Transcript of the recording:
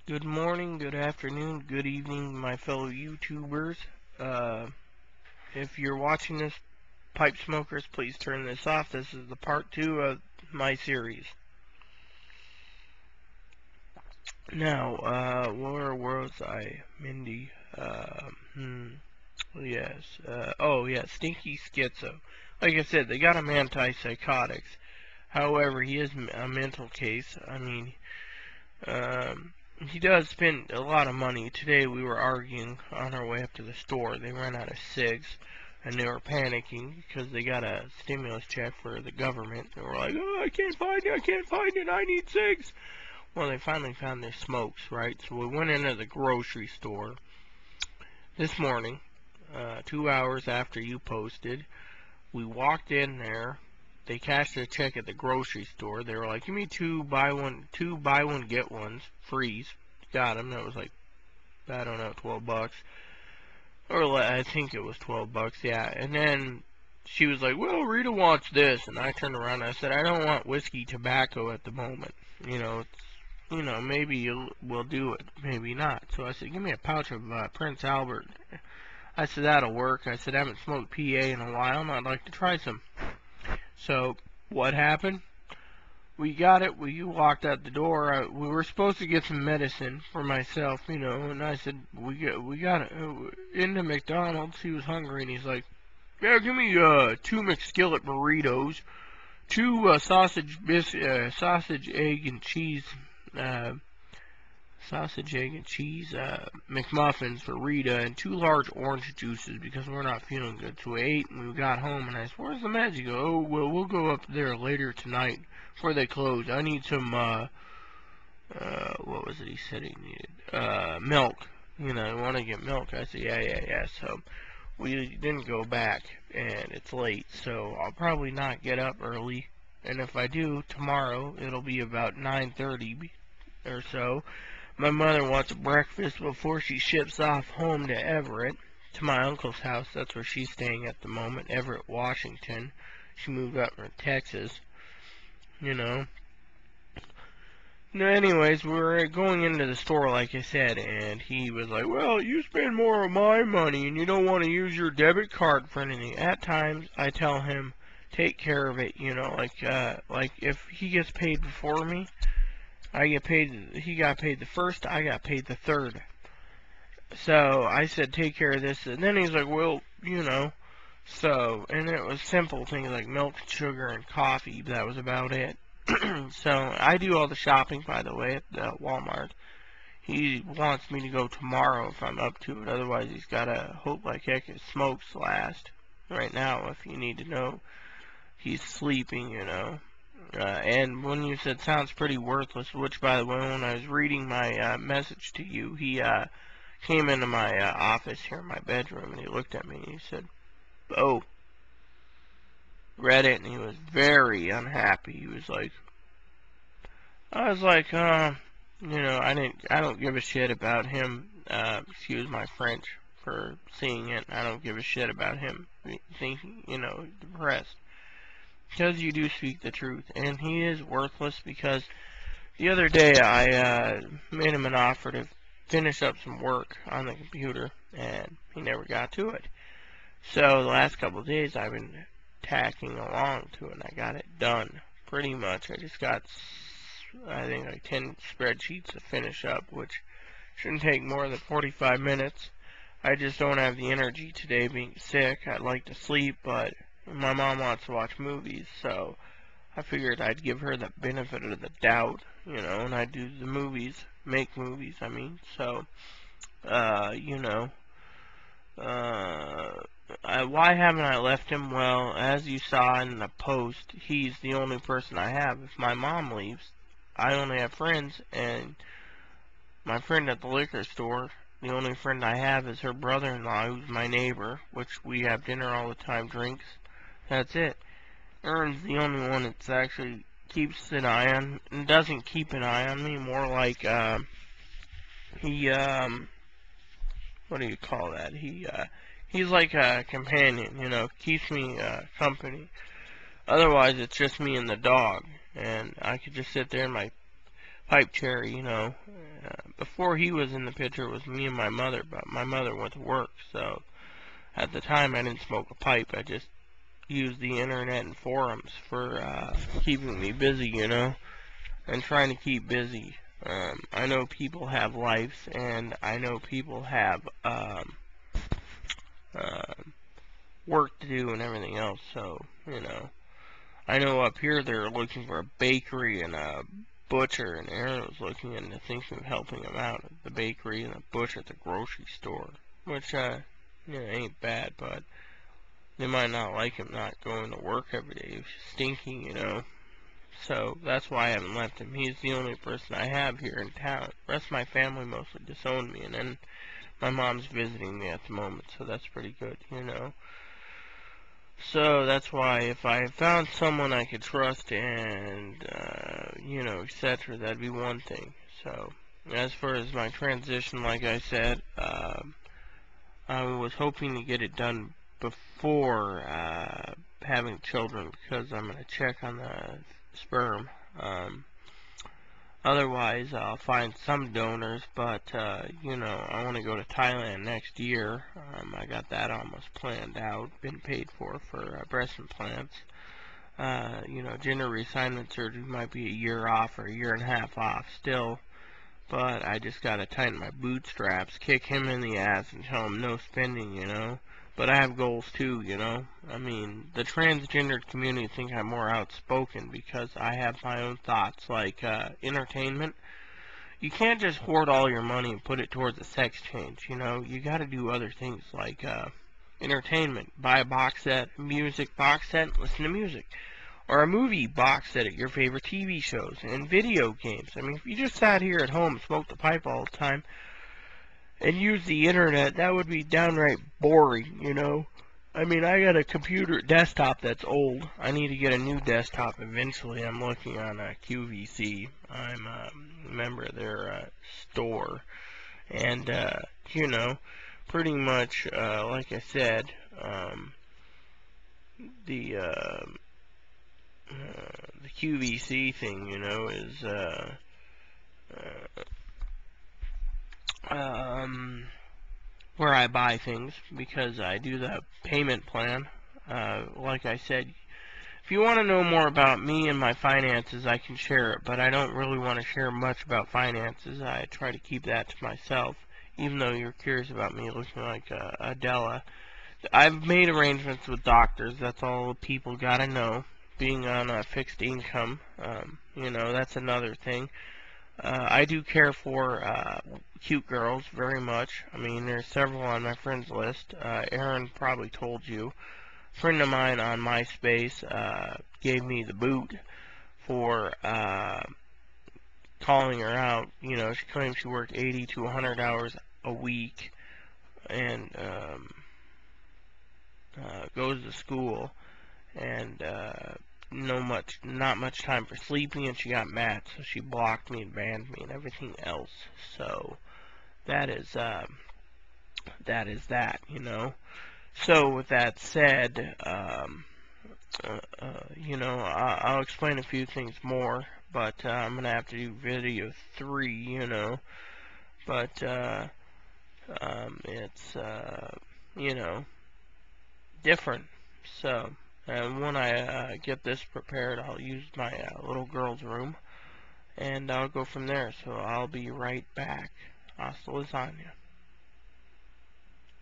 Good morning, good afternoon, good evening, my fellow YouTubers. Uh, if you're watching this, pipe smokers, please turn this off. This is the part 2 of my series. Now, where was I? Mindy. Yes. Oh, yeah, Stinky Schizo. Like I said, they got him antipsychotics. However, he is a mental case. I mean, Um, he does spend a lot of money. Today we were arguing on our way up to the store. They ran out of cigs, and they were panicking because they got a stimulus check for the government. They were like, "Oh, I can't find it! I can't find it! I need cigs!" Well, they finally found their smokes, right? So we went into the grocery store this morning, 2 hours after you posted. We walked in there. They cashed their check at the grocery store. They were like, "Give me two buy one get ones, freeze." Got them. That was like, I don't know, $12, or I think it was $12. Yeah. And then she was like, "Well, Rita wants this," and I turned around and I said, "I don't want whiskey tobacco at the moment. Maybe we'll do it, maybe not." So I said, "Give me a pouch of Prince Albert." I said, "That'll work." I said, "I haven't smoked PA in a while, and I'd like to try some." So what happened? We got it. We walked out the door. We were supposed to get some medicine for myself, and I said, we got it into McDonald's. He was hungry, and he's like, "Yeah, give me two McSkillet burritos, two sausage, egg, and cheese, uh, McMuffins for Rita, and two large orange juices because we're not feeling good." So we ate, and we got home, and I said, "Where's the meds?" He goes, "Oh, well, we'll go up there later tonight before they close. I need some, what was it he said he needed? Milk. I want to get milk." I said, yeah. So we didn't go back, and it's late, so I'll probably not get up early. And if I do, tomorrow, it'll be about 9:30 or so. My mother wants breakfast before she ships off home to Everett, to my uncle's house. That's where she's staying at the moment, Everett, Washington. She moved up from Texas, you know. No, anyways, we were going into the store, like I said, and he was like, "Well, you spend more of my money, and you don't want to use your debit card for anything." At times, I tell him, "Take care of it," like if he gets paid before me, I get paid, he got paid the first, I got paid the third. So I said, "Take care of this," and then he's like, "Well, and it was simple things like milk, sugar, and coffee. That was about it. So I do all the shopping, by the way, at Walmart. He wants me to go tomorrow if I'm up to it. Otherwise, he's got to hope like heck his smokes last. Right now, if you need to know, he's sleeping. And when you said sounds pretty worthless, which, by the way, when I was reading my message to you, he came into my office here in my bedroom, and he looked at me and he said, "Oh," read it, and he was very unhappy. He was like, I was like, I don't give a shit about him. Excuse my French for seeing it. I don't give a shit about him thinking, depressed. Because you do speak the truth. And he is worthless because the other day I made him an offer to finish up some work on the computer, and he never got to it. So the last couple of days I've been tacking along to it, and I got it done. Pretty much. I just got, I think, like 10 spreadsheets to finish up, which shouldn't take more than 45 minutes. I just don't have the energy today being sick. I'd like to sleep, but my mom wants to watch movies, so I figured I'd give her the benefit of the doubt, and I'd do the movies, make movies, I mean. So, uh, you know, uh, why haven't I left him? Well, as you saw in the post, he's the only person I have. If my mom leaves, I only have friends, and my friend at the liquor store, the only friend I have is her brother-in-law, who's my neighbor, which we have dinner all the time, drinks. That's it. Aaron's the only one that's actually keeps an eye on, and doesn't keep an eye on me, more like, he, what do you call that? He's like a companion, keeps me, company. Otherwise, it's just me and the dog, and I could just sit there in my pipe chair, before he was in the picture, it was me and my mother, but my mother went to work, so at the time I didn't smoke a pipe. I just used the internet and forums for keeping me busy, you know, and trying to keep busy. I know people have lives, and I know people have work to do and everything else, so, you know. I know up here they're looking for a bakery and a butcher, and Aaron was looking into thinking of helping him out at the bakery and the butcher at the grocery store, which, you know, ain't bad, but they might not like him not going to work every day. He's stinking, you know. So that's why I haven't left him. He's the only person I have here in town. The rest of my family mostly disowned me, and then my mom's visiting me at the moment, so that's pretty good, you know. So that's why if I found someone I could trust and, you know, etc., that'd be one thing. So as far as my transition, like I said, I was hoping to get it done before having children, because I'm going to check on the sperm. Otherwise, I'll find some donors, but, you know, I want to go to Thailand next year. I got that almost planned out, been paid for breast implants. You know, gender reassignment surgery might be a year off or a year and a half off still, but I just got to tighten my bootstraps, kick him in the ass, and tell him no spending, you know. But I have goals too, you know. I mean, the transgendered community think I'm more outspoken because I have my own thoughts, like entertainment. You can't just hoard all your money and put it towards a sex change, you know. You gotta do other things like entertainment. Buy a box set, music box set, listen to music. Or a movie box set at your favorite TV shows and video games. I mean, if you just sat here at home and smoked a pipe all the time, and use the internet, that would be downright boring, you know. I mean, I got a computer desktop that's old. I need to get a new desktop eventually. I'm looking on QVC. I'm a member of their store. And, you know, pretty much, like I said, the QVC thing, you know, is, where I buy things, because I do the payment plan. Like I said, if you want to know more about me and my finances, I can share it, but I don't really want to share much about finances. I try to keep that to myself, even though you're curious about me looking like Adela. I've made arrangements with doctors. That's all people gotta know. Being on a fixed income, you know, that's another thing. I do care for cute girls very much. I mean, there's several on my friends list. Aaron probably told you. A friend of mine on MySpace gave me the boot for calling her out. You know, she claims she worked 80 to 100 hours a week and goes to school, and not much time for sleeping, and she got mad, so she blocked me and banned me and everything else. So that is that, you know. So with that said, you know, I'll explain a few things more, but I'm gonna have to do video 3, you know. But it's you know, different. So. And when I get this prepared, I'll use my little girl's room, and I'll go from there. So I'll be right back. Hasta lasagna.